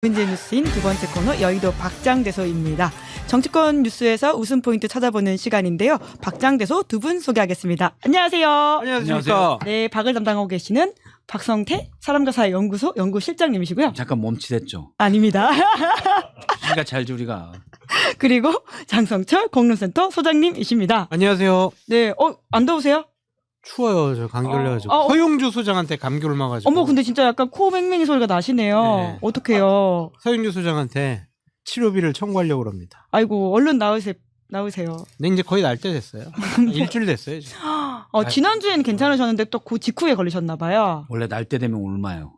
문제 뉴스인 두 번째 코너 여의도 박장대소입니다. 정치권 뉴스에서 웃음 포인트 찾아보는 시간인데요. 박장대소 두 분 소개하겠습니다. 안녕하세요. 안녕하십니까. 네, 박을 담당하고 계시는 박성태 사람과 사회 연구소 연구실장님이시고요. 잠깐 멈칫했죠. 아닙니다. 시가 잘 우리가. 그리고 장성철 공론센터 소장님이십니다. 안녕하세요. 네, 안 더우세요? 추워요. 저 감기 걸려가지고. 서용주 소장한테 감기 옮아가지고. 어머, 근데 진짜 약간 코 맹맹이 소리가 나시네요. 네. 어떡해요? 서용주 소장한테 치료비를 청구하려고 합니다. 아이고, 얼른 나으세요. 근데 이제 거의 날 때 됐어요. 일주일 됐어요. 지금. 지난주에는 괜찮으셨는데 또 그 직후에 걸리셨나 봐요. 원래 날 때 되면 울마요.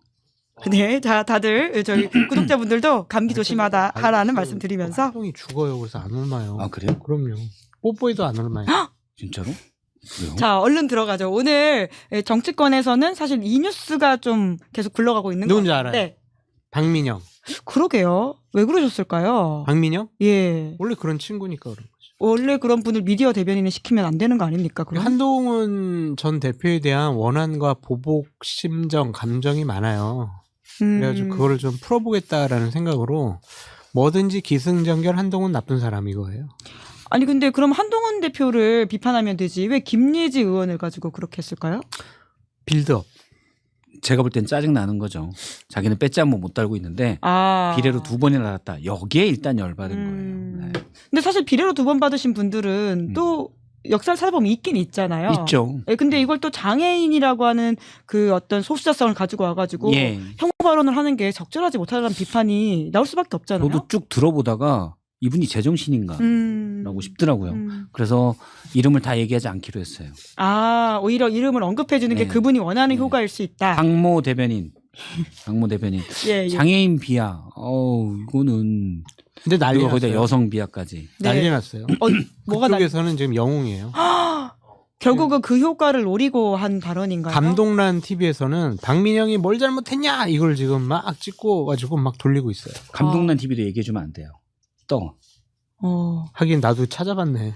네, 자, 다들 저희 구독자분들도 감기 조심하라는 말씀 드리면서. 활동이 죽어요. 그래서 안 옮아요. 아, 그래요? 그럼요. 뽀뽀해도 안 옮아요. 진짜로? 그래요? 자, 얼른 들어가죠. 오늘 정치권에서는 사실 이 뉴스가 좀 계속 굴러가고 있는 누군지 것 알아요? 같은데. 박민영. 그러게요. 왜 그러셨을까요? 박민영? 예. 원래 그런 친구니까 그런 거죠. 원래 그런 분을 미디어 대변인을 시키면 안 되는 거 아닙니까? 그럼? 한동훈 전 대표에 대한 원한과 보복 심정, 감정이 많아요. 그래가지고 그거를 좀 풀어보겠다라는 생각으로 뭐든지 기승전결 한동훈 나쁜 사람 이거예요. 아니 근데 그럼 한동훈 대표를 비판하면 되지 왜 김예지 의원을 가지고 그렇게 했을까요? 빌드업. 제가 볼 땐 짜증 나는 거죠. 자기는 배지 한 번 못 달고 있는데 비례로 2번이나 달았다. 여기에 일단 열받은 거예요. 네. 근데 사실 비례로 2번 받으신 분들은 또 역사를 찾아보면 있긴 있잖아요. 있죠. 예, 근데 이걸 또 장애인이라고 하는 그 어떤 소수자성을 가지고 와가지고 예. 혐오 발언을 하는 게 적절하지 못하다는 비판이 나올 수밖에 없잖아요. 저도 쭉 들어보다가 이분이 제정신인가 라고 싶더라고요. 그래서 이름을 다 얘기하지 않기로 했어요. 오히려 이름을 언급해주는 게 네. 그분이 원하는 네. 효과일 수 있다. 박모 대변인. 예. 장애인 비하. 이거는 근데 난리 그리고 거기다 났어요. 여성 비하까지. 네. 난리 났어요. 뭐가 그쪽에서는 지금 영웅이에요. 결국은 그 효과를 노리고 한 발언인가요? 감동란 TV에서는 박민영이 뭘 잘못했냐 이걸 지금 막 찍고 가지고 막 돌리고 있어요. 감동란 TV도 얘기해주면 안 돼요. 또 하긴 나도 찾아봤네.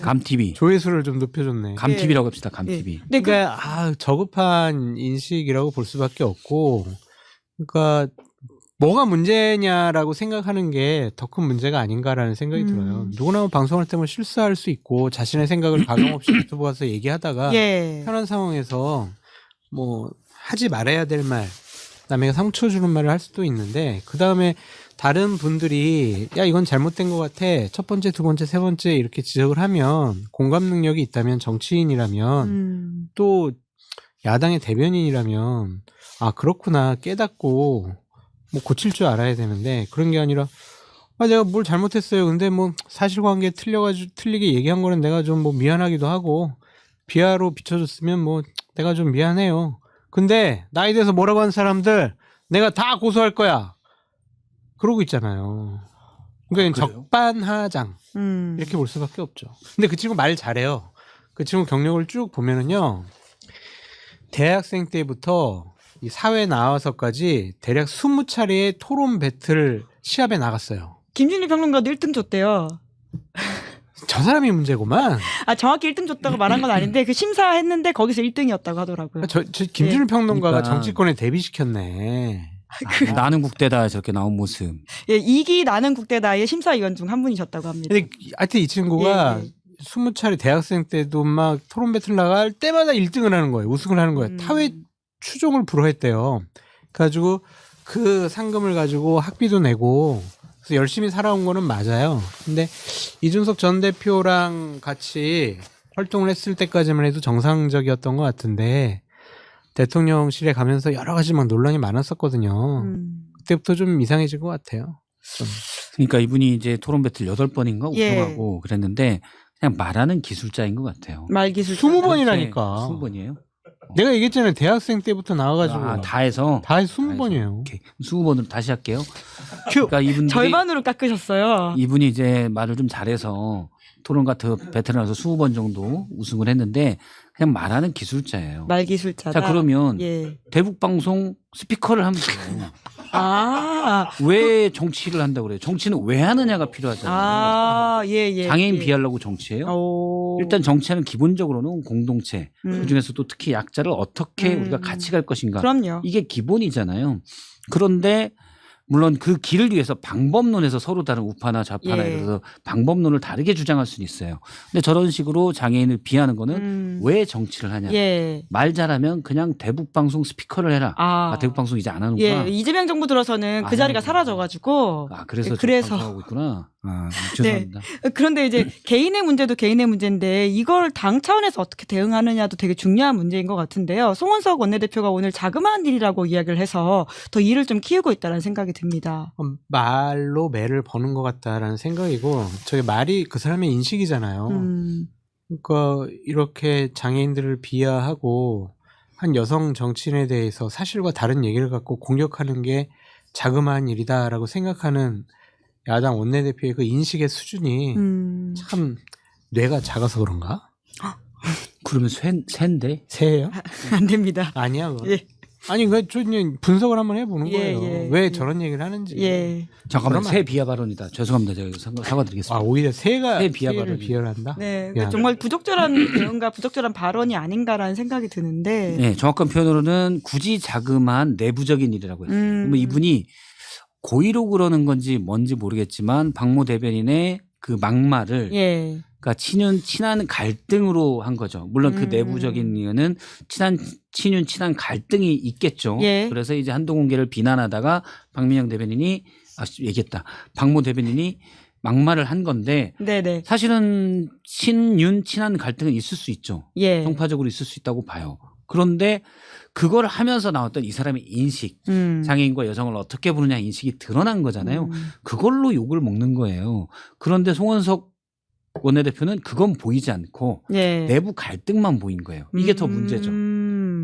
감TV. 조회수를 좀 높여줬네. 감TV라고 합시다. 감TV. 네, 그러니까 저급한 인식이라고 볼 수밖에 없고, 그러니까 뭐가 문제냐라고 생각하는 게 더 큰 문제가 아닌가라는 생각이 들어요. 누구나 방송할 때 뭐 실수할 수 있고 자신의 생각을 가감 없이 유튜브 가서 얘기하다가 편한 상황에서 뭐 하지 말아야 될 말, 남에게 상처 주는 말을 할 수도 있는데 그 다음에 다른 분들이 야 이건 잘못된 것 같아 첫 번째, 두 번째, 세 번째 이렇게 지적을 하면 공감 능력이 있다면 정치인이라면 또 야당의 대변인이라면 아 그렇구나 깨닫고 뭐 고칠 줄 알아야 되는데 그런 게 아니라 내가 뭘 잘못했어요. 근데 뭐 사실관계 틀리게 얘기한 거는 내가 좀 뭐 미안하기도 하고 비하로 비춰줬으면 뭐 내가 좀 미안해요. 근데 나에 대해서 뭐라고 한 사람들 내가 다 고소할 거야. 그러고 있잖아요. 그러니까 적반하장 이렇게 볼 수밖에 없죠. 근데 그 친구 말 잘해요. 그 친구 경력을 쭉 보면은요. 대학생 때부터 이 사회 나와서까지 대략 20차례의 토론 배틀 시합에 나갔어요. 김준일 평론가도 1등 줬대요. 저 사람이 문제구만. 정확히 1등 줬다고 말한 건 아닌데 그 심사했는데 거기서 1등이었다고 하더라고요. 저 김준일 평론가가 그러니까. 정치권에 데뷔시켰네. 나는 국대다 저렇게 나온 모습. 예, 이기 나는 국대다의 심사위원 중 한 분이셨다고 합니다. 근데 하여튼 이 친구가 20차례 대학생 때도 막 토론 배틀 나갈 때마다 1등을 하는 거예요. 우승을 하는 거예요. 타회 추종을 불허했대요. 그래가지고 그 상금을 가지고 학비도 내고 그래서 열심히 살아온 거는 맞아요. 근데 이준석 전 대표랑 같이 활동을 했을 때까지만 해도 정상적이었던 것 같은데 대통령실에 가면서 여러 가지 막 논란이 많았었거든요. 그때부터 좀 이상해진 것 같아요. 좀. 그러니까 이분이 이제 토론 배틀 8번인가 우승하고 그랬는데 그냥 말하는 기술자인 것 같아요. 말기술자. 20번이라니까. 20번이에요? 내가 얘기했잖아요. 대학생 때부터 나와가지고. 다 해서? 다 해서 20번이에요. 20번으로 다시 할게요. 큐. 그러니까 이분들이 절반으로 깎으셨어요. 이분이 이제 말을 좀 잘해서 토론 같은 배틀을 해서 20번 정도 우승을 했는데 그냥 말하는 기술자예요. 말기술자다. 자 그러면 예. 대북방송 스피커를 하면 돼요. 왜 정치를 한다고 그래요? 정치는 왜 하느냐가 필요하잖아요. 장애인 비하려고 정치해요? 일단 정치하는 기본적으로는 공동체, 그중에서 또 특히 약자를 어떻게 우리가 같이 갈 것인가. 그럼요. 이게 기본이잖아요. 그런데 물론 그 길을 위해서 방법론에서 서로 다른 우파나 좌파나 예. 이래서 방법론을 다르게 주장할 수는 있어요. 근데 저런 식으로 장애인을 비하는 거는 왜 정치를 하냐. 예. 말 잘하면 그냥 대북방송 스피커를 해라. 대북방송 이제 안 하는구나. 예. 이재명 정부 들어서는 그 자리가 사라져가지고. 그래서 그래서 하고 있구나. 죄송합니다. 네. 그런데 이제 개인의 문제도 개인의 문제인데 이걸 당 차원에서 어떻게 대응하느냐도 되게 중요한 문제인 것 같은데요. 송원석 원내대표가 오늘 자그마한 일이라고 이야기를 해서 더 일을 좀 키우고 있다는 생각이 듭니다. 말로 매를 버는 것 같다라는 생각이고 저게 말이 그 사람의 인식이잖아요. 그러니까 이렇게 장애인들을 비하하고 한 여성 정치인에 대해서 사실과 다른 얘기를 갖고 공격하는 게 자그마한 일이다라고 생각하는 야당 원내대표의 그 인식의 수준이 참 뇌가 작아서 그런가? 그러면 쇠인데? 새예요? 안 됩니다. 아니야. 그건. 예. 아니 그 분석을 한번 해보는 예, 거예요. 예, 왜 예. 저런 얘기를 하는지. 예. 잠깐만 새 비하 발언이다. 죄송합니다. 제가 사과드리겠습니다. 오히려 새가 새 비하 새를 발언이. 비하를 한다. 네. 야. 정말 부적절한 대응과 부적절한 발언이 아닌가라는 생각이 드는데. 네, 정확한 표현으로는 굳이 자그마한 내부적인 일이라고 했어요. 그러면 이분이 고의로 그러는 건지 뭔지 모르겠지만 박모 대변인의 그 막말을 예. 그러니까 친한 갈등으로 한 거죠. 물론 그 내부적인 이유는 친한 갈등이 있겠죠. 예. 그래서 이제 한동훈계를 비난하다가 박민영 대변인이 얘기했다. 박모 대변인이 막말을 한 건데 네네. 사실은 친한 갈등은 있을 수 있죠. 예. 성파적으로 있을 수 있다고 봐요. 그런데 그걸 하면서 나왔던 이 사람의 인식, 장애인과 여성을 어떻게 보느냐 인식이 드러난 거잖아요. 그걸로 욕을 먹는 거예요. 그런데 송원석 원내대표는 그건 보이지 않고 예. 내부 갈등만 보인 거예요. 이게 더 문제죠.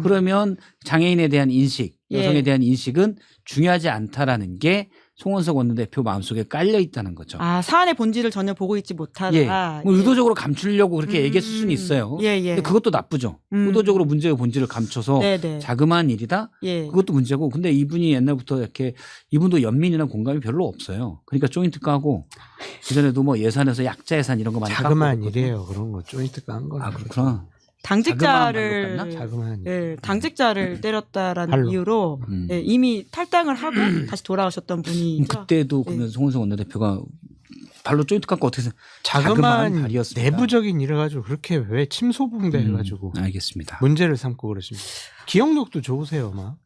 그러면 장애인에 대한 인식, 여성에 예. 대한 인식은 중요하지 않다라는 게 송원석 원내대표 마음속에 깔려 있다는 거죠. 사안의 본질을 전혀 보고 있지 못하다. 예. 뭐 예. 의도적으로 감추려고 그렇게 얘기했을 수는 있어요. 예, 예. 근데 그것도 나쁘죠. 의도적으로 문제의 본질을 감춰서 네네. 자그마한 일이다? 예. 그것도 문제고. 근데 이분이 옛날부터 이렇게 이분도 연민이나 공감이 별로 없어요. 그러니까 조인트 까고 그전에도 뭐 예산에서 약자 예산 이런 거 많이 자그마한 깎고 일이에요. 그런 거 조인트 깐 거. 그렇구나. 당직자를 자그마한 일. 예, 당직자를 때렸다라는 발로. 이유로 예, 이미 탈당을 하고 다시 돌아오셨던 분이 그때도 그러면 송원석 원내대표가 발로 조인트 깎고 어떻게 자그마한 발이었습니다. 내부적인 일을 가지고 그렇게 왜 침소봉대 해가지고 알겠습니다. 문제를 삼고 그러십니까? 기억력도 좋으세요, 막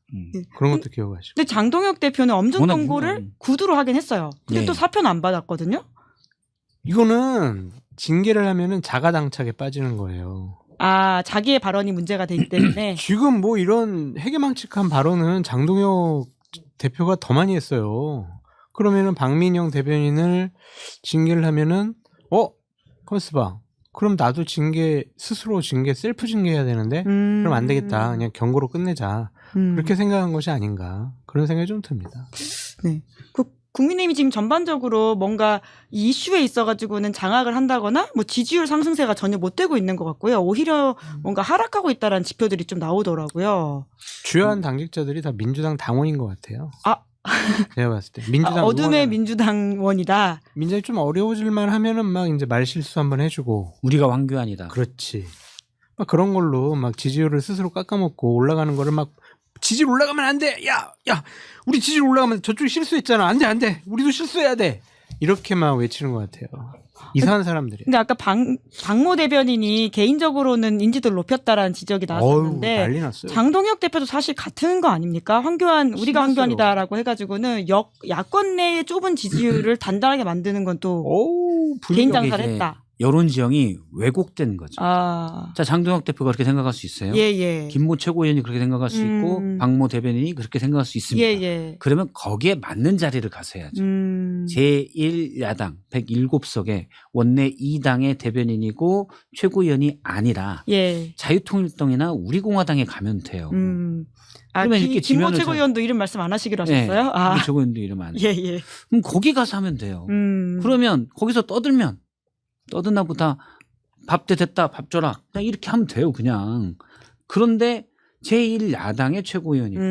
그런 것도 기억하시고. 근데 장동혁 대표는 엄중 워낙 통고를 유명한. 구두로 하긴 했어요. 근데 예. 또 사표는 안 받았거든요. 이거는 징계를 하면은 자가당착에 빠지는 거예요. 자기의 발언이 문제가 되기 때문에. 지금 뭐 이런 해괴망측한 발언은 장동혁 대표가 더 많이 했어요. 그러면은 박민영 대변인을 징계를 하면은 커스 봐. 그럼 나도 스스로 셀프 징계해야 되는데 그럼 안 되겠다. 그냥 경고로 끝내자. 그렇게 생각한 것이 아닌가. 그런 생각이 좀 듭니다. 네. 국민의힘이 지금 전반적으로 뭔가 이 이슈에 있어가지고는 장악을 한다거나 뭐 지지율 상승세가 전혀 못 되고 있는 것 같고요. 오히려 뭔가 하락하고 있다라는 지표들이 좀 나오더라고요. 주요한 당직자들이 다 민주당 당원인 것 같아요. 제가 봤을 때 민주당 어둠의 민주당원이다. 민주당이 좀 어려워질만 하면은 막 이제 말실수 한번 해주고 우리가 황교안이다. 그렇지. 막 그런 걸로 막 지지율을 스스로 깎아먹고 올라가는 거를 막 지지율 올라가면 안 돼. 야, 우리 지지율 올라가면 저쪽이 실수했잖아. 안 돼. 우리도 실수해야 돼. 이렇게만 외치는 것 같아요. 이상한 사람들이. 근데 아까 박모 대변인이 개인적으로는 인지도를 높였다라는 지적이 나왔었는데 난리 났어요. 장동혁 대표도 사실 같은 거 아닙니까? 우리가 황교안이다라고 해가지고는 야권 내의 좁은 지지율을 단단하게 만드는 건 또 개인 장사를 했다. 여론 지형이 왜곡된 거죠. 자, 장동혁 대표가 그렇게 생각할 수 있어요. 예. 김모 최고위원이 그렇게 생각할 수 있고 박모 대변인이 그렇게 생각할 수 있습니다. 예. 그러면 거기에 맞는 자리를 가서야죠. 제1야당 107석의 원내 2당의 대변인이고 최고위원이 아니라 자유통일당이나 우리공화당에 가면 돼요. 그러면 이렇게 김모 최고위원도 이름 말씀 안 하시기로 하셨어요? 김모 최고위원도 이름 안 해요. 예. 그럼 거기 가서 하면 돼요. 그러면 거기서 떠드나 보다 밥 됐다 밥 줘라 그냥 이렇게 하면 돼요 그냥. 그런데 제1야당의 최고위원이고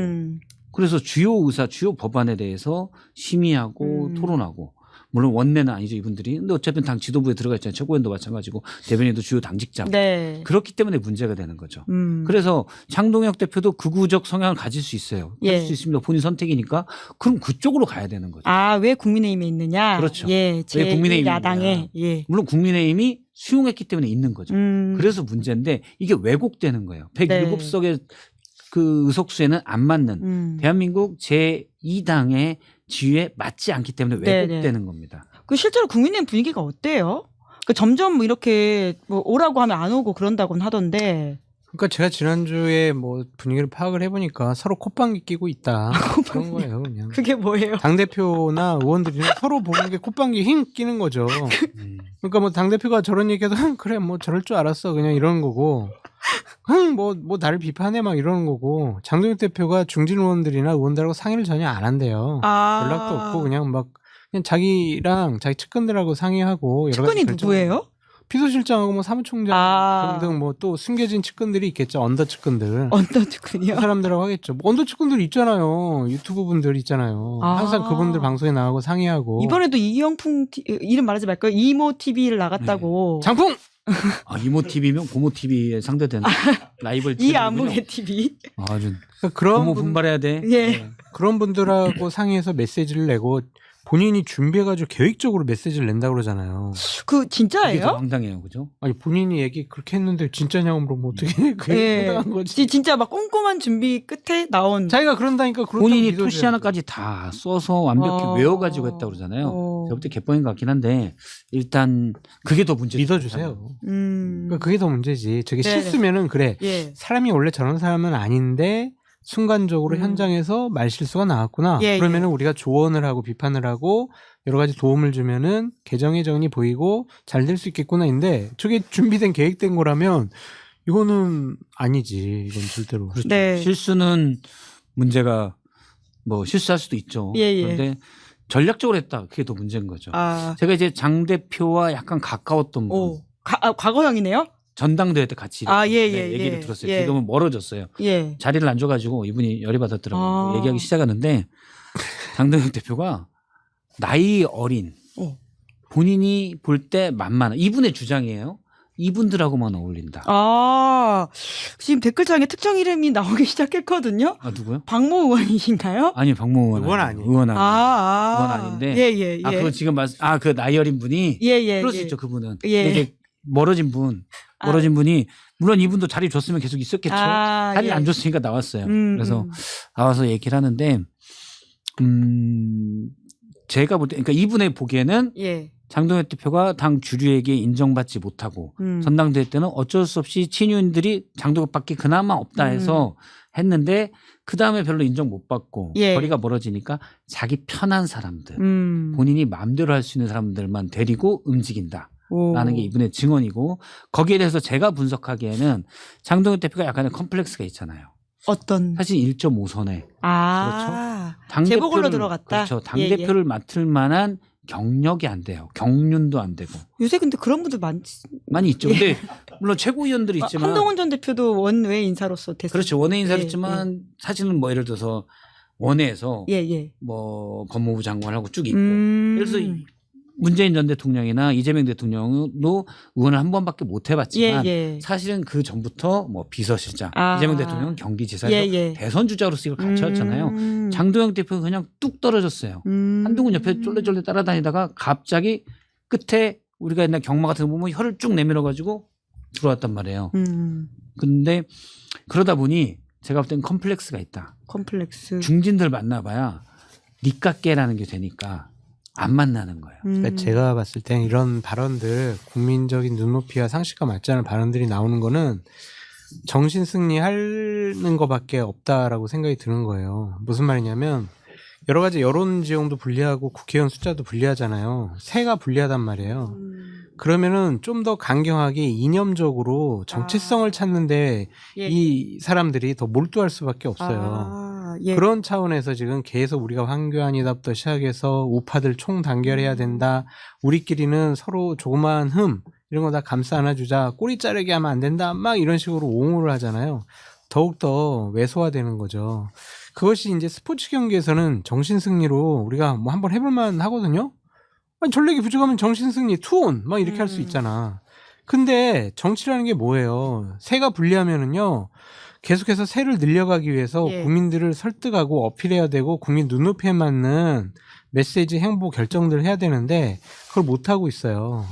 그래서 주요 법안에 대해서 심의하고 토론하고 물론 원내는 아니죠 이분들이. 근데 어쨌든 당 지도부에 들어가 있잖아요. 최고위원도 마찬가지고 대변인도 주요 당직자고. 네. 그렇기 때문에 문제가 되는 거죠. 그래서 장동혁 대표도 극우적 성향을 가질 수 있어요. 가질 수 있습니다. 본인 선택이니까. 그럼 그쪽으로 가야 되는 거죠. 아, 왜 국민의힘에 있느냐? 그렇죠. 예, 왜 국민의힘 야당에. 예. 물론 국민의힘이 수용했기 때문에 있는 거죠. 그래서 문제인데 이게 왜곡되는 거예요. 107석의 그 의석수에는 안 맞는 대한민국 제2당의 지위에 맞지 않기 때문에 왜곡되는 겁니다. 그 실제로 국민의힘 분위기가 어때요? 그 점점 뭐 이렇게 뭐 오라고 하면 안 오고 그런다고는 하던데. 그러니까 제가 지난주에 뭐 분위기를 파악을 해보니까 서로 콧방귀 끼고 있다. 그런 거예요, 그냥. 그게 뭐예요? 당대표나 의원들이 서로 보는 게 콧방귀 힝 끼는 거죠. 그러니까 뭐 당대표가 저런 얘기해도 그래, 뭐 저럴 줄 알았어. 그냥 이러는 거고. 뭐 나를 비판해 막 이러는 거고. 장동혁 대표가 중진 의원들이나 의원들하고 상의를 전혀 안 한대요. 연락도 없고 그냥 자기랑 자기 측근들하고 상의하고. 측근이 누구예요? 비서실장하고 뭐 사무총장 등등 뭐 또 숨겨진 측근들이 있겠죠. 언더 측근들. 언더 측근이요? 그 사람들하고 하겠죠. 뭐 언더 측근들 있잖아요. 유튜브 분들 있잖아요. 항상 그분들 방송에 나가고 상의하고. 이번에도 이영풍 이름 말하지 말까요? 이모 TV를 나갔다고. 장풍! 이모 TV면 고모 TV에 상대되는 라이벌 이안무의 TV. 아주 그런 고모 분발해야 돼. 예. 그런 분들하고 상의해서 메시지를 내고 본인이 준비해가지고 계획적으로 메시지를 낸다 그러잖아요. 그 진짜예요? 이게 더 황당해요, 그죠? 아니 본인이 얘기 그렇게 했는데 진짜냐고 물어보면 어떻게 그게 해당한 거지? 진짜 막 꼼꼼한 준비 끝에 나온. 자기가 그런다니까 본인이 토시 하나까지 다 써서 완벽히 외워가지고 했다 그러잖아요. 제가 볼 때 개뻥인 것 같긴 한데 일단 그게 더 문제. 믿어주세요. 그러니까 그게 더 문제지. 저게 실수면은 그래. 예. 사람이 원래 저런 사람은 아닌데. 순간적으로 현장에서 말실수가 나왔구나. 그러면은 우리가 조언을 하고 비판을 하고 여러 가지 도움을 주면은 개정의 정이 보이고 잘 될 수 있겠구나인데 저게 준비된 계획된 거라면 이거는 아니지. 이건 절대로. 그렇죠. 실수는 문제가 뭐 실수할 수도 있죠. 그런데 전략적으로 했다. 그게 더 문제인 거죠. 제가 이제 장 대표와 약간 가까웠던 분. 과거형이네요? 전당대회 때 같이 얘기를 들었어요. 지금은 멀어졌어요. 자리를 안 줘가지고 이분이 열이 받았더라고요. 얘기하기 시작하는데 장동혁 대표가 나이 어린 본인이 볼 때 만만한 이분의 주장이에요. 이분들하고만 어울린다. 지금 댓글창에 특정 이름이 나오기 시작했거든요. 누구요? 박모 의원이신가요? 아니요, 박모 의원. 의원 아니에요. 의원 아닌데. 그 지금 그 나이 어린 분이. 그럴 수 있죠, 그분은. 이제 멀어진 분이 물론 이분도 자리 줬으면 계속 있었겠죠. 자리를 안 줬으니까 나왔어요. 그래서 나와서 얘기를 하는데 제가 볼 때 그러니까 이분의 보기에는 장동혁 대표가 당 주류에게 인정받지 못하고 전당대회 때는 어쩔 수 없이 친윤들이 장동혁밖에 그나마 없다 해서 했는데 그다음에 별로 인정 못 받고 거리가 멀어지니까 자기 편한 사람들 본인이 마음대로 할 수 있는 사람들만 데리고 움직인다. 라는 게 이분의 증언이고 거기에 대해서 제가 분석하기에는 장동혁 대표가 약간의 컴플렉스가 있잖아요. 어떤? 사실 1.5선에 그렇죠. 재보궐로 들어갔다. 그렇죠. 당 대표를 맡을 만한 경력이 안 돼요. 경륜도 안 되고. 요새 근데 그런 분들 많이 있죠. 근데 물론 최고위원들이 있지만 한동훈 전 대표도 원외 인사로서 됐어요. 그렇죠. 원외 인사였지만 사실은 뭐 예를 들어서 원외에서 뭐 법무부 장관하고 쭉 있고 그래서 문재인 전 대통령이나 이재명 대통령도 의원을 한 번밖에 못 해봤지만 사실은 그 전부터 뭐 비서실장, 이재명 대통령은 경기지사에서 대선 주자로서 이걸 갖춰왔잖아요. 장동혁 대표가 그냥 뚝 떨어졌어요. 한동훈 옆에 쫄래쫄래 따라다니다가 갑자기 끝에 우리가 옛날 경마 같은 거 보면 혀를 쭉 내밀어가지고 들어왔단 말이에요. 근데 그러다 보니 제가 볼 땐 컴플렉스가 있다. 컴플렉스. 중진들 만나봐야 니깎게라는 게 되니까 안 만나는 거예요. 그러니까 제가 봤을 땐 이런 발언들 국민적인 눈높이와 상식과 맞지 않은 발언들이 나오는 거는 정신 승리하는 것밖에 없다라고 생각이 드는 거예요. 무슨 말이냐면 여러 가지 여론 지형도 불리하고 국회의원 숫자도 불리하잖아요. 세가 불리하단 말이에요. 그러면은 좀 더 강경하게 이념적으로 정체성을 찾는데 이 사람들이 더 몰두할 수밖에 없어요. 그런 차원에서 지금 계속 우리가 황교안이다부터 시작해서 우파들 총단결해야 된다. 우리끼리는 서로 조그마한 이런 거 다 감싸 안아주자. 꼬리 자르게 하면 안 된다. 막 이런 식으로 옹호를 하잖아요. 더욱더 왜소화되는 거죠. 그것이 이제 스포츠 경기에서는 정신 승리로 우리가 뭐 한번 해볼만 하거든요. 아니, 전력이 부족하면 정신승리, 투혼 막 이렇게 할 수 있잖아. 근데 정치라는 게 뭐예요? 세가 불리하면은요. 계속해서 세를 늘려가기 위해서 예. 국민들을 설득하고 어필해야 되고 국민 눈높이에 맞는 메시지, 행보 결정들을 해야 되는데 그걸 못 하고 있어요.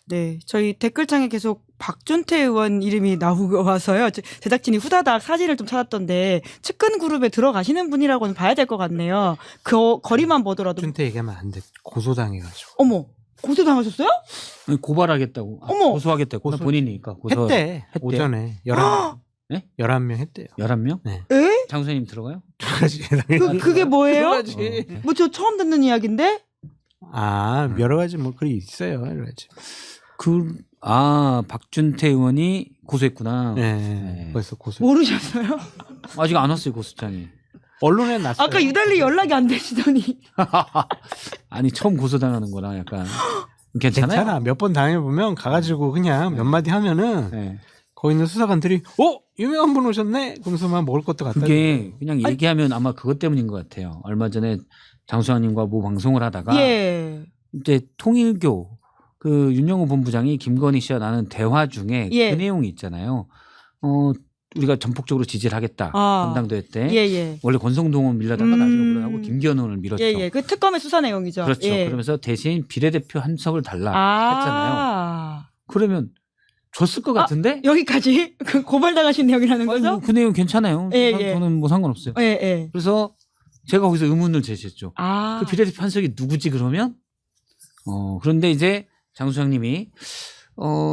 네, 저희 댓글창에 계속 박준태 의원 이름이 나오고 와서요. 제작진이 후다닥 사진을 좀 찾았던데 측근 그룹에 들어가시는 분이라고는 봐야 될 것 같네요. 그 거리만 보더라도. 준태 얘기하면 안 돼. 고소당해가지고. 어머, 고소당하셨어요? 고발하겠다고. 어머. 고소하겠다고. 본인이니까. 했대. 오전에 11명. 네? 11명 했대요. 11명? 네. 에? 장소님 들어가요? 그게 뭐예요? 들어가지. 뭐 저 처음 듣는 이야기인데? 아, 여러 가지 뭐 그게 있어요. 여러 가지. 박준태 의원이 고소했구나. 네. 그래서 고소. 모르셨어요? 아직 안 왔어요, 고소장이. 언론에 났어요. 아까 유달리 연락이 안 되시더니. 아니, 처음 고소당하는 거라 약간. 괜찮아요? 괜찮아. 몇 번 당해보면 가가지고 그냥 몇 마디 하면은 네. 거기 있는 수사관들이 유명한 분 오셨네? 그러면서 막 먹을 것도 갖다 그게 주고. 그냥 얘기하면 아마 그것 때문인 것 같아요. 얼마 전에 장수환님과 뭐 방송을 하다가 예. 이제 통일교 그 윤영호 본부장이 김건희 씨와 나눈 대화 중에 예. 그 내용이 있잖아요. 우리가 전폭적으로 지지를 하겠다. 전당대회 때. 예. 원래 권성동은 밀려다가 나중에 물러나고 김기현을 밀었죠. 예. 그 특검의 수사 내용이죠. 그렇죠. 예. 그러면서 대신 비례대표 한 석을 달라 했잖아요. 그러면 줬을 것 같은데? 여기까지 그 고발당하신 내용이라는 거죠? 그 내용 괜찮아요. 예. 저는 뭐 상관없어요. 예. 그래서 제가 거기서 의문을 제시했죠. 아. 그 비례대표 한 석이 누구지 그러면? 그런데 이제 장 소장님이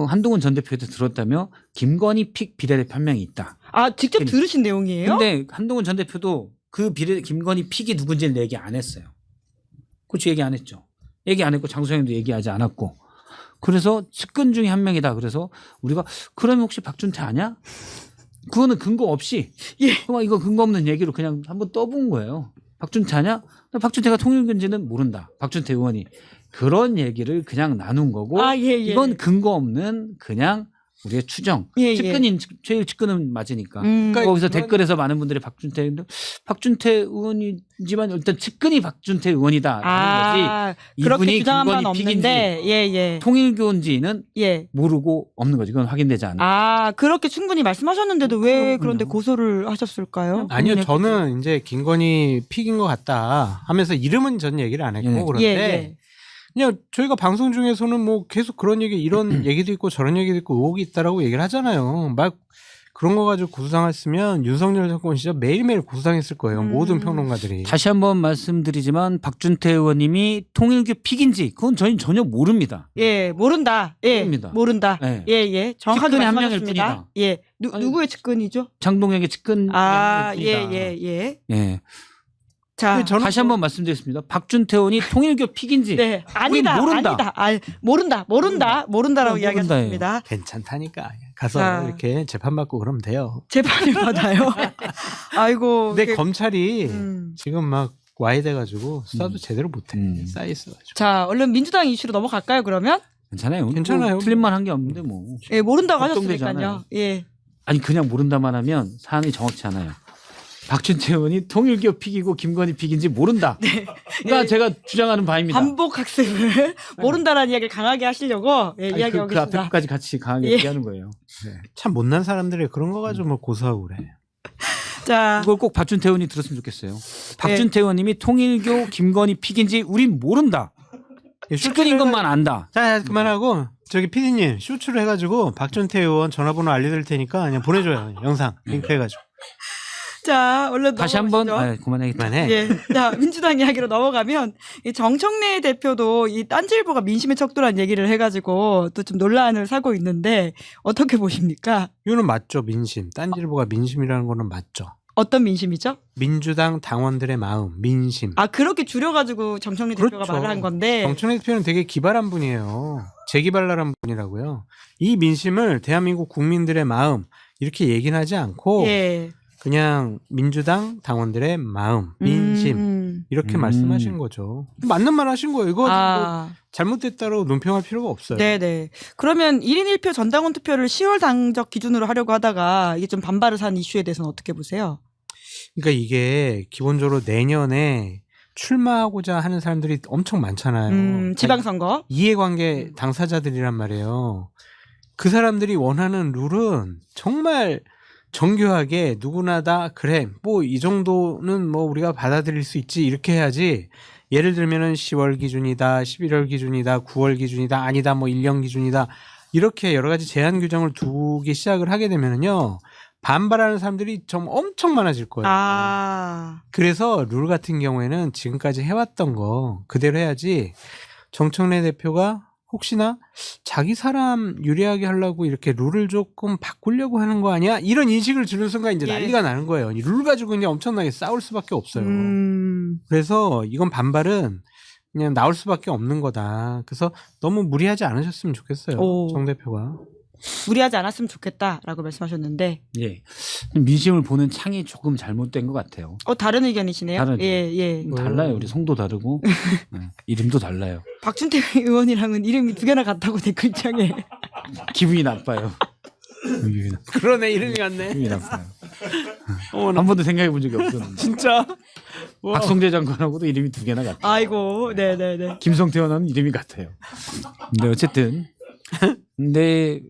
한동훈 전 대표한테 들었다며 김건희 픽 비례대표 한 명이 있다. 아, 직접 들으신 내용이에요? 근데 한동훈 전 대표도 그 김건희 픽이 누군지는 얘기 안 했어요. 그렇죠. 얘기 안 했죠. 얘기 안 했고 장 소장님도 얘기하지 않았고. 그래서 측근 중에 한 명이다. 그래서 우리가 그러면 혹시 박준태 아냐? 그거는 근거 없이 이거 근거 없는 얘기로 그냥 한번 떠본 거예요. 박준태 아냐? 박준태가 통일견지는 모른다. 박준태 의원이. 그런 얘기를 그냥 나눈 거고 이건 근거 없는 그냥 우리의 추정. 측근인 제일 측근은 맞으니까. 거기서 댓글에서 많은 분들이 박준태 의원이지만 일단 측근이 박준태 의원이다라는 거지. 그렇게 주장한 바는 김건희 없는데 통일교인지는 모르고 없는 거지. 그건 확인되지 않아. 그렇게 충분히 말씀하셨는데도 왜 그런데 고소를 하셨을까요? 아니요, 저는 이제 김건희 픽인 것 같다 하면서 이름은 전 얘기를 안 했고 그런데. 그냥 저희가 방송 중에서는 뭐 계속 그런 얘기 이런 얘기도 있고 저런 얘기도 있고 의혹이 있다라고 얘기를 하잖아요. 막 그런 거 가지고 고소당했으면 윤석열 정권 시절 매일매일 고소당했을 거예요. 모든 평론가들이. 다시 한번 말씀드리지만 박준태 의원님이 통일교 픽인지 그건 저희는 전혀 모릅니다. 모른다. 모른다. 정확하게 한 명일 말씀하셨습니다. 뿐이다. 누구의 측근이죠? 장동혁의 측근. 자, 다시 한번 말씀드리겠습니다. 박준태 의원이 통일교 픽인지 아니다. 모른다. 모른다라고 이야기하셨습니다. 괜찮다니까. 가서 이렇게 재판받고 그러면 돼요. 재판을 받아요? 아이고. 근데 검찰이 지금 막 와야 돼가지고 수사도 제대로 못해. 쌓여있어가지고. 자, 얼른 민주당 이슈로 넘어갈까요 그러면? 괜찮아요. 괜찮아요. 뭐, 틀린 말 한 게 없는데 뭐. 모른다고 하셨으니까요. 아니 그냥 모른다만 하면 사안이 정확치 않아요. 박준태 의원이 통일교 픽이고 김건희 픽인지 모른다. 그러니까 제가 주장하는 바입니다. 반복 학습을 모른다라는 이야기를 강하게 하시려고 이야기하고 그 계십니다. 앞에까지 같이 강하게 얘기하는 거예요. 참 못난 사람들이 그런 거 가지고 뭐 고소하고 그래. 자, 그걸 꼭 박준태 의원이 들었으면 좋겠어요. 박준태 의원님이 통일교 김건희 픽인지 우린 모른다. 측근인 것만 안다. 자, 그만하고 저기 PD님 쇼츠를 해가지고 박준태 의원 전화번호 알려드릴 테니까 그냥 보내줘요. 영상 링크 해가지고. 자, 얼른 다시 한번 그만해. 자, 민주당 이야기로 넘어가면 이 정청래 대표도 이 딴지일보가 민심에 척도라는 얘기를 해가지고 또 좀 논란을 사고 있는데 어떻게 보십니까? 이거는 맞죠, 민심. 딴지일보가 민심이라는 거는 맞죠. 어떤 민심이죠? 민주당 당원들의 마음, 민심. 그렇게 줄여가지고 정청래 대표가 말을 한 건데. 정청래 대표는 되게 기발한 분이에요. 재기발랄한 분이라고요. 이 민심을 대한민국 국민들의 마음 이렇게 얘기는 하지 않고 그냥 민주당 당원들의 마음, 민심 이렇게 말씀하신 거죠. 맞는 말 하신 거예요. 이거 뭐 잘못됐다고 논평할 필요가 없어요. 네네. 그러면 1인 1표 전당원 투표를 10월 당적 기준으로 하려고 하다가 이게 좀 반발을 산 이슈에 대해서는 어떻게 보세요? 그러니까 이게 기본적으로 내년에 출마하고자 하는 사람들이 엄청 많잖아요. 지방선거. 이해관계 당사자들이란 말이에요. 그 사람들이 원하는 룰은 정말 정교하게 누구나 다 그래 뭐 이 정도는 뭐 우리가 받아들일 수 있지 이렇게 해야지. 예를 들면은 10월 기준이다, 11월 기준이다, 9월 기준이다, 아니다 뭐 1년 기준이다 이렇게 여러 가지 제한 규정을 두기 시작을 하게 되면은요 반발하는 사람들이 좀 엄청 많아질 거예요. 그래서 룰 같은 경우에는 지금까지 해왔던 거 그대로 해야지. 정청래 대표가 혹시나 자기 사람 유리하게 하려고 이렇게 룰을 조금 바꾸려고 하는 거 아니야? 이런 인식을 주는 순간 이제 난리가 나는 거예요. 이 룰 가지고 그냥 엄청나게 싸울 수밖에 없어요. 그래서 이건 반발은 그냥 나올 수밖에 없는 거다. 그래서 너무 무리하지 않으셨으면 좋겠어요. 정 대표가. 무리하지 않았으면 좋겠다라고 말씀하셨는데. 예. 민심을 보는 창이 조금 잘못된 것 같아요. 다른 의견이시네요. 다르죠. 예. 달라요. 우리 성도 다르고 네. 이름도 달라요. 박준태 의원이랑은 이름이 두 개나 같다고 댓글창에. 기분이 나빠요. 그러네 이름이 같네. 기분이 나빠요. 한 번도 생각해 본 적이 없었는데. 진짜. 박성재 장관하고도 이름이 두 개나 같아요. 아이고, 네네네. 김성태 의원은 이름이 같아요. 근데 어쨌든 근데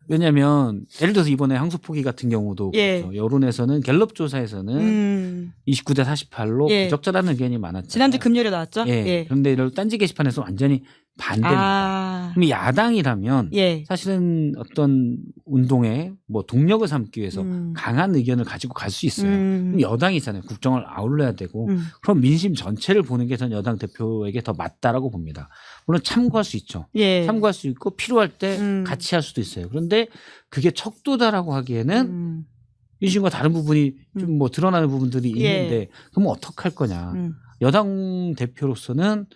왜냐하면 예를 들어서 이번에 항소포기 같은 경우도 그렇죠. 여론에서는 갤럽 조사에서는 29대 48로 부적절한 의견이 많았죠. 지난주 금요일에 나왔죠. 그런데 이를 딴지 게시판에서 완전히 반대입니다. 그럼 야당이라면 사실은 어떤 운동에 뭐 동력을 삼기 위해서 강한 의견을 가지고 갈 수 있어요. 그럼 여당이잖아요. 국정을 아울러야 되고 그럼 민심 전체를 보는 게 전 여당 대표에게 더 맞다라고 봅니다. 물론 참고할 수 있죠. 참고할 수 있고 필요할 때 같이 할 수도 있어요. 그런데 그게 척도다라고 하기에는 민심과 다른 부분이 좀 뭐 드러나는 부분들이 있는데 그럼 어떡할 거냐. 여당 대표로서는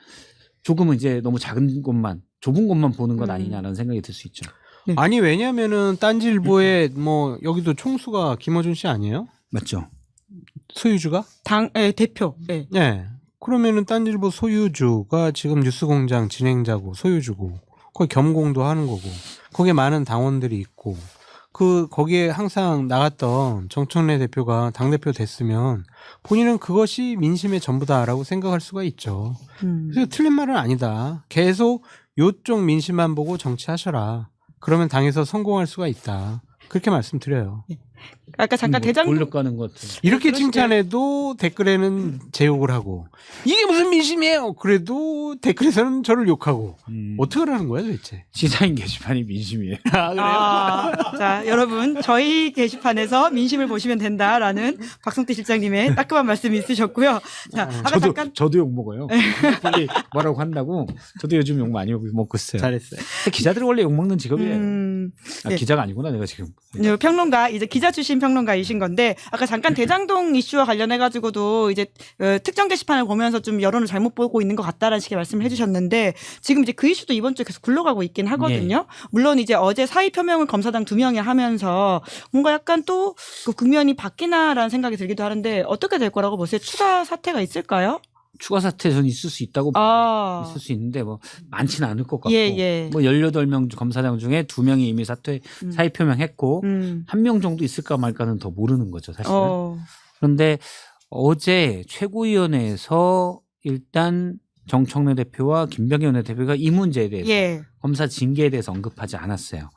조금은 이제 너무 작은 곳만 좁은 곳만 보는 것 아니냐라는 생각이 들 수 있죠. 아니 왜냐면은 딴지일보에 뭐 여기도 총수가 김어준 씨 아니에요? 맞죠. 소유주가? 대표. 네. 그러면은 딴지일보 소유주가 지금 뉴스공장 진행자고 소유주고 거기 겸공도 하는 거고 거기에 많은 당원들이 있고 거기에 항상 나갔던 정청래 대표가 당대표 됐으면 본인은 그것이 민심의 전부다라고 생각할 수가 있죠. 그래서 틀린 말은 아니다. 계속 요쪽 민심만 보고 정치하셔라. 그러면 당에서 성공할 수가 있다. 그렇게 말씀드려요. 아까 잠깐 대장 돌려가는 것 같아요. 이렇게 칭찬해도 댓글에는 제욕을 하고 이게 무슨 민심이에요. 그래도 댓글에서는 저를 욕하고 어떻게 하라는 거야 도대체. 시사인 게시판이 민심이에요. 그래요? 자 여러분 저희 게시판에서 민심을 보시면 된다라는 박성태 실장님의 따끔한 말씀이 있으셨고요. 자 아까 저도 욕 먹어요. 빨리 뭐라고 한다고 저도 요즘 욕 많이 먹고 있어요. 잘했어요. 기자들은 원래 욕 먹는 직업이에요. 기자가 아니구나 내가 지금. 평론가 이제 기자 출신 평론가이신 건데 아까 잠깐 대장동 이슈와 관련해 가지고도 이제 특정 게시판을 보면서 좀 여론을 잘못 보고 있는 것 같다라는 식의 말씀을 해주셨는데 지금 이제 그 이슈도 이번 주에 계속 굴러가고 있긴 하거든요. 물론 이제 어제 사의 표명을 검사당 2명이 하면서 뭔가 약간 또 그 국면이 바뀌나라는 생각이 들기도 하는데 어떻게 될 거라고 보세요? 추가 사태가 있을까요? 추가 사태는 있을 수 있다고 있을 수 있는데 뭐 많지는 않을 것 같고 뭐 18명 검사장 중에 2명이 이미 사의 표명했고 1명 정도 있을까 말까는 더 모르는 거죠 사실은. 그런데 어제 최고위원회에서 일단 정청래 대표와 김병기 원내대표가 이 문제에 대해서 검사 징계에 대해서 언급하지 않았어요.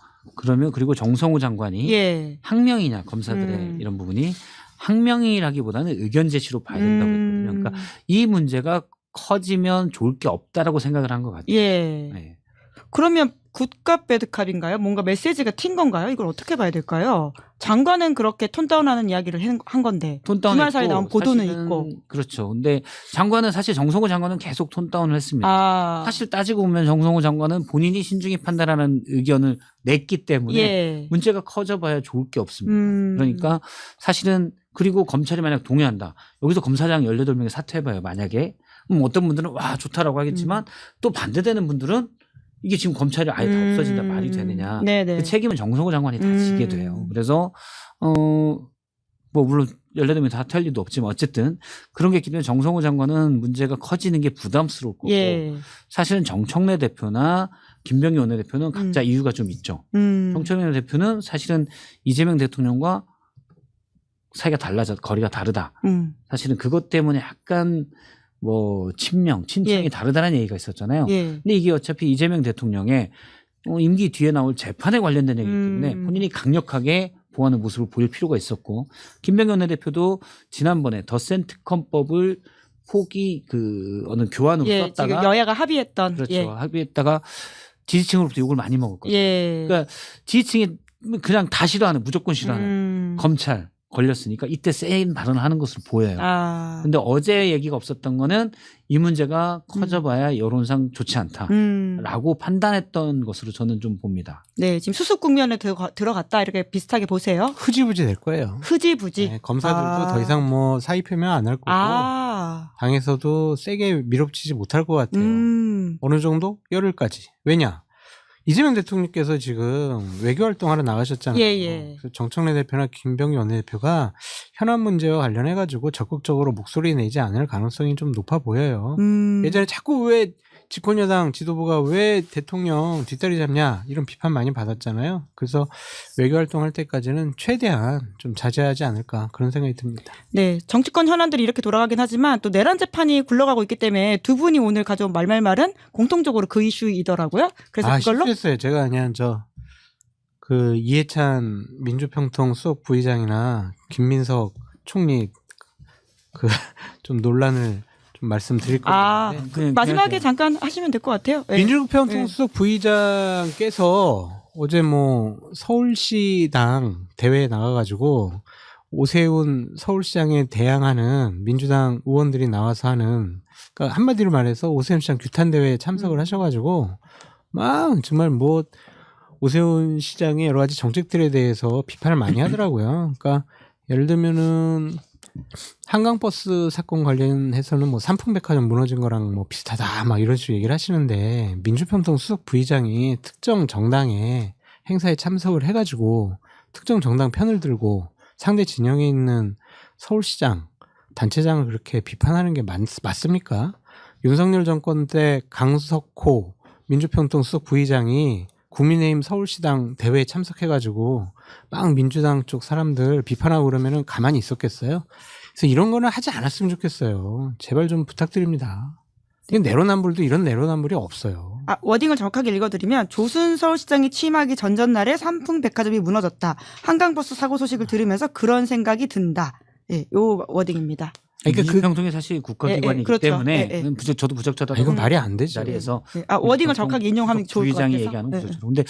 그리고 정성호 장관이 항명이냐 검사들의 이런 부분이 항명이라기보다는 의견 제시로 봐야 된다고 했거든요. 그러니까 이 문제가 커지면 좋을 게 없다라고 생각을 한 것 같아요. 네. 그러면 굿값 배드값인가요? 뭔가 메시지가 튄 건가요? 이걸 어떻게 봐야 될까요? 장관은 그렇게 톤다운하는 이야기를 한 건데 주말 사이에 나온 보도는 있고. 그렇죠. 근데 장관은 사실 정성호 장관은 계속 톤다운을 했습니다. 사실 따지고 보면 정성호 장관은 본인이 신중히 판단하는 의견을 냈기 때문에 문제가 커져봐야 좋을 게 없습니다. 그러니까 사실은 그리고 검찰이 만약 동의한다. 여기서 검사장 18명이 사퇴해봐요. 만약에. 그럼 어떤 분들은 와 좋다라고 하겠지만 또 반대되는 분들은 이게 지금 검찰이 아예 다 없어진다 말이 되느냐. 그 책임은 정성호 장관이 다 지게 돼요. 그래서 뭐 물론 18명이 다 탈 리도 없지만 어쨌든 그런 게 있기 때문에 정성호 장관은 문제가 커지는 게 부담스러울 거고 사실은 정청래 대표나 김병기 원내대표는 각자 이유가 좀 있죠. 정청래 대표는 사실은 이재명 대통령과 사이가 거리가 다르다. 사실은 그것 때문에 약간 뭐 친명, 친청이 예. 다르다는 얘기가 있었잖아요. 예. 근데 이게 어차피 이재명 대통령의 임기 뒤에 나올 재판에 관련된 얘기이기 때문에 본인이 강력하게 보호하는 모습을 보일 필요가 있었고 김병현 원내대표도 지난번에 더센특검법을 포기 어느 교환으로 예. 썼다가 지금 여야가 합의했던. 그렇죠. 예. 합의했다가 지지층으로부터 욕을 많이 먹었거든요. 예. 그러니까 지지층이 그냥 다 싫어하는 무조건 싫어하는 검찰 걸렸으니까 이때 센 발언을 하는 것으로 보여요. 그런데 어제 얘기가 없었던 거는 이 문제가 커져봐야 여론상 좋지 않다라고 판단했던 것으로 저는 좀 봅니다. 네, 지금 수습 국면에 들어갔다 이렇게 비슷하게 보세요. 흐지부지 될 거예요. 흐지부지. 네, 검사들도 더 이상 뭐 사의 표명 안 할 거고 당에서도 세게 밀어붙이지 못할 것 같아요. 어느 정도? 열흘까지. 왜냐? 이재명 대통령께서 지금 외교활동하러 나가셨잖아요. 예. 그래서 정청래 대표나 김병기 원내대표가 현안 문제와 관련해가지고 적극적으로 목소리 내지 않을 가능성이 좀 높아 보여요. 예전에 자꾸 왜 집권여당 지도부가 왜 대통령 뒷다리 잡냐 이런 비판 많이 받았잖아요. 그래서 외교활동할 때까지는 최대한 좀 자제하지 않을까 그런 생각이 듭니다. 네, 정치권 현안들이 이렇게 돌아가긴 하지만 또 내란 재판이 굴러가고 있기 때문에 두 분이 오늘 가져온 말말말은 공통적으로 그 이슈이더라고요. 그래서 그걸로 실수했어요. 제가 그냥 그 이해찬 민주평통 수석 부의장이나 김민석 총리 좀 논란을 좀 말씀드릴 건데 마지막에 잠깐 하시면 될 것 같아요. 네. 민주평통 수석 부의장께서 어제 뭐 서울시당 대회에 나가가지고 오세훈 서울시장에 대항하는 민주당 의원들이 나와서 하는 그러니까 한마디로 말해서 오세훈 시장 규탄 대회에 참석을 하셔가지고 막 정말 뭐 오세훈 시장의 여러 가지 정책들에 대해서 비판을 많이 하더라고요. 그러니까 예를 들면은 한강버스 사건 관련해서는 뭐 삼풍백화점 무너진 거랑 뭐 비슷하다 막 이런 식으로 얘기를 하시는데 민주평통 수석 부의장이 특정 정당의 행사에 참석을 해가지고 특정 정당 편을 들고 상대 진영에 있는 서울시장 단체장을 그렇게 비판하는 게 맞습니까? 윤석열 정권 때 강석호 민주평통 수석 부의장이 국민의힘 서울시당 대회에 참석해가지고 막 민주당 쪽 사람들 비판하고 그러면은 가만히 있었겠어요? 그래서 이런 거는 하지 않았으면 좋겠어요. 제발 좀 부탁드립니다. 이건 내로남불도 이런 내로남불이 없어요. 워딩을 정확하게 읽어드리면 조순 서울시장이 취임하기 전전날에 삼풍백화점이 무너졌다. 한강버스 사고 소식을 들으면서 그런 생각이 든다. 예, 요 워딩입니다. 그러니까 민주평통이 사실 국가기관이기 그렇죠. 때문에 저도 부적절하다. 이건 말이 안 되죠. 자리에서 워딩을 정확하게 인용하면 좋을 것 같아서. 부의장이 얘기하는 거죠. 그런데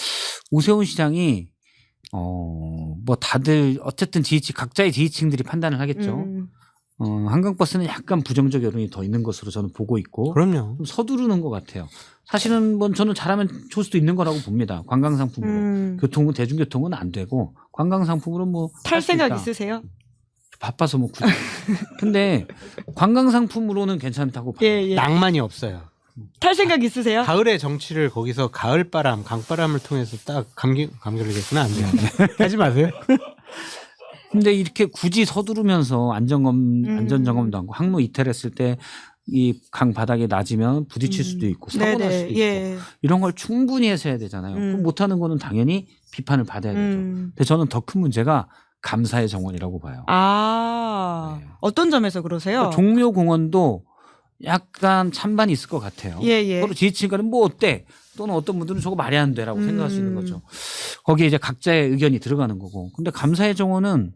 오세훈 시장이 뭐 다들 어쨌든 각자의 지지층들이 판단을 하겠죠. 한강버스는 약간 부정적 여론이 더 있는 것으로 저는 보고 있고. 그럼요. 좀 서두르는 것 같아요. 사실은 뭐 저는 잘하면 좋을 수도 있는 거라고 봅니다. 관광상품으로. 교통은 대중교통은 안 되고 관광상품으로 뭐 탈 생각 있으세요? 바빠서 뭐 굳이. 근데 관광상품으로는 괜찮다고 봐요. 예. 낭만이 없어요. 탈 생각 있으세요? 가을의 정치를 거기서 가을바람, 강바람을 통해서 딱 감결되겠구나. 안 돼요. 하지 마세요. 근데 이렇게 굳이 서두르면서 안전점검도 하고 항로 이탈했을 때 이 강 바닥에 낮으면 부딪힐 수도 있고 사고 날 수도 있고 이런 걸 충분히 해서 해야 되잖아요. 그럼 못하는 거는 당연히 비판을 받아야 되죠. 근데 저는 더 큰 문제가 감사의 정원이라고 봐요. 네. 어떤 점에서 그러세요? 종묘공원도 약간 찬반이 있을 것 같아요. 서로 지지층과는 뭐 어때? 또는 어떤 분들은 저거 말이 안 돼라고 생각할 수 있는 거죠. 거기에 이제 각자의 의견이 들어가는 거고. 근데 감사의 정원은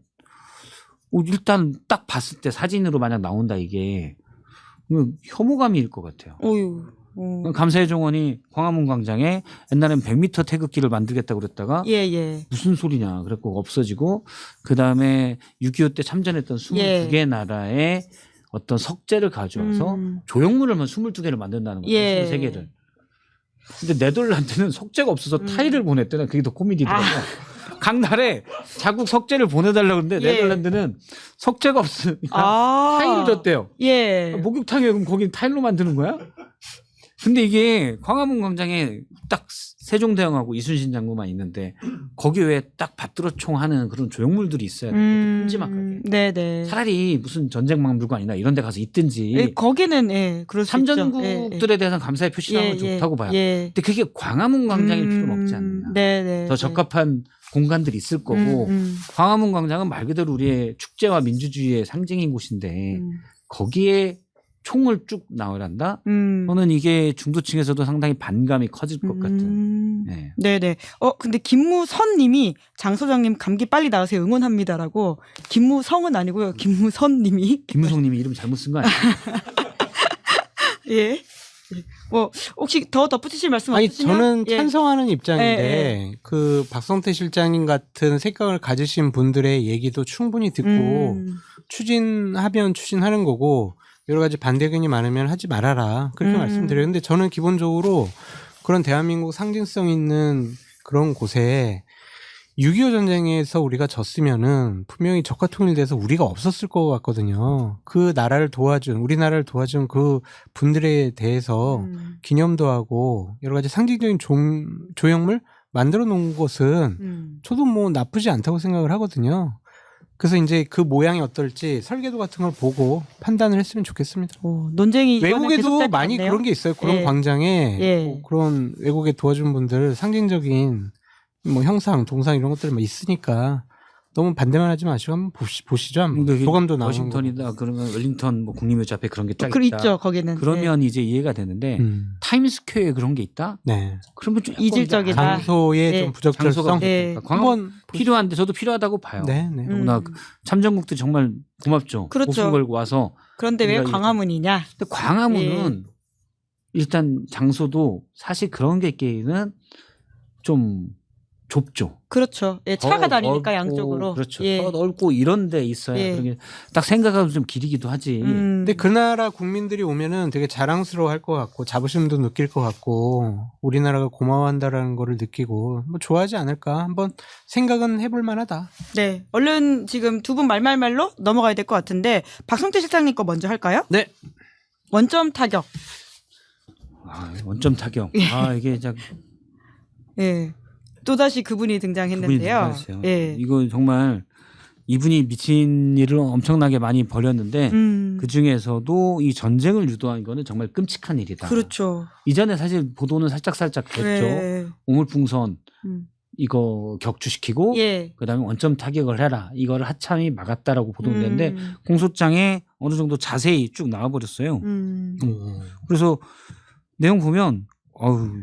일단 딱 봤을 때 사진으로 만약 나온다 이게 혐오감일 것 같아요. 감사의 정원이 광화문 광장에 옛날엔 100m 태극기를 만들겠다고 그랬다가 무슨 소리냐 그랬고 없어지고 그다음에 6.25 때 참전했던 22개 나라의 어떤 석재를 가져와서 조형물을만 22개를 만든다는 거죠. 23개를. 근데 네덜란드는 석재가 없어서 타일을 보냈대. 그게 더 코미디더라고요. 각 나라에 자국 석재를 보내달라고 그러는데 네덜란드는 석재가 없으니까 타일을 줬대요. 목욕탕에 그럼 거기 타일로 만드는 거야? 근데 이게 광화문 광장에 딱 세종대왕하고 이순신 장군만 있는데 거기 왜 딱 받들어총 하는 그런 조형물들이 있어야 돼. 큼지막하게. 네네. 차라리 무슨 전쟁박물관이나 이런 데 가서 있든지. 거기는 그럴 수 있죠. 삼전국들에 대해서 감사의 표시하는 건 좋다고 봐요. 근데 그게 광화문 광장일 필요는 없지 않느냐. 더 적합한 공간들이 있을 거고 광화문 광장은 말 그대로 우리의 축제와 민주주의의 상징인 곳인데 거기에 총을 쭉 나오란다. 저는 이게 중도층에서도 상당히 반감이 커질 것 같은. 네. 네네. 근데 김무선님이 장 소장님 감기 빨리 나으세요 응원합니다라고. 김무성은 아니고요. 김무선님이. 김무성님이 이름 잘못 쓴 거 아니에요? 예. 뭐 혹시 더 덧붙이실 말씀 아니 없으시면? 저는 예. 찬성하는 입장인데 예. 그 박성태 실장님 같은 생각을 가지신 분들의 얘기도 충분히 듣고 추진하면 추진하는 거고 여러 가지 반대 의견이 많으면 하지 말아라 그렇게 말씀드려요. 근데 저는 기본적으로 그런 대한민국 상징성 있는 그런 곳에 6.25 전쟁에서 우리가 졌으면은 분명히 적화 통일돼서 우리가 없었을 것 같거든요. 그 나라를 도와준 우리나라를 도와준 그 분들에 대해서 기념도 하고 여러 가지 상징적인 조형물 만들어 놓은 것은 저도 뭐 나쁘지 않다고 생각을 하거든요. 그래서 이제 그 모양이 어떨지 설계도 같은 걸 보고 판단을 했으면 좋겠습니다. 논쟁이 외국에도 많이 그런 게 있어요. 그런 예. 광장에 예. 뭐 그런 외국에 도와준 분들 상징적인 뭐 형상, 동상 이런 것들이 막 있으니까 너무 반대만 하지 마시고 한번 보시죠. 한번. 소감도 나오는 워싱턴이다 그러면 웰링턴 뭐 국립묘지 앞에 그런 게 쫙 그 있다. 있죠 거기는. 그러면 이제 이해가 되는데 타임스퀘어에 그런 게 있다? 네. 그러면 좀 이질적이다. 장소의 네. 좀 부적절성. 네. 한번 필요한데 저도 필요하다고 봐요. 네, 네. 나 참전국들 정말 고맙죠. 그렇죠. 목숨 걸고 와서. 그런데 왜 우리가 광화문이냐? 근데 광화문은 일단 장소도 사실 그런 게 있기에는 좀 좁죠. 그렇죠. 예, 차가 더 다니니까 넓고, 양쪽으로. 그렇죠. 예. 더 넓고 이런 데 있어야 예. 그런 게 딱 생각하면 좀 길이기도 하지. 근데 그 나라 국민들이 오면은 되게 자랑스러워 할 것 같고 자부심도 느낄 것 같고 우리나라가 고마워한다라는 거를 느끼고 뭐 좋아하지 않을까 한번 생각은 해볼 만하다. 네. 얼른 지금 두 분 말말말로 넘어가야 될 것 같은데 박성태 실장님 거 먼저 할까요? 네. 원점 타격. 원점 타격. 이게 참 예. 또다시 그분이 등장했는데요. 예. 이거 정말 이분이 미친 일을 엄청나게 많이 벌였는데 그 중에서도 이 전쟁을 유도한 거는 정말 끔찍한 일이다. 그렇죠. 이전에 사실 보도는 살짝 됐죠. 예. 오물풍선 이거 격추시키고 예. 그다음에 원점 타격을 해라. 이거를 하참이 막았다라고 보도됐는데 공소장에 어느 정도 자세히 쭉 나와버렸어요. 그래서 내용 보면